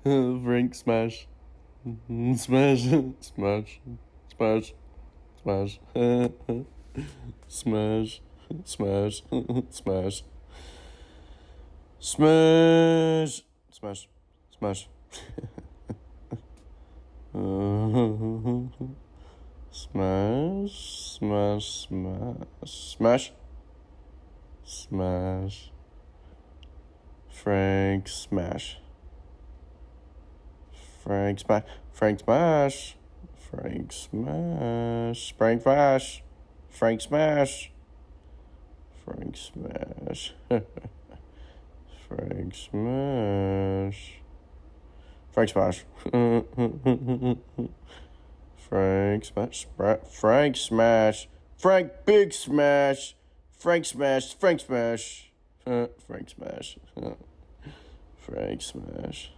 Frank smash. Smash. Smash. Smash. Smash. Smash. Smash. Smash. Smash. Smash. Smash. Smash. Smash. Smash. Smash. Smash. Frank smash. Frank smash. Frank smash. Frank smash. Frank smash. Frank smash. Frank smash. Frank smash. Frank smash. Frank smash. Frank smash. Frank big smash. Frank smash. Frank smash. Frank smash. Frank smash.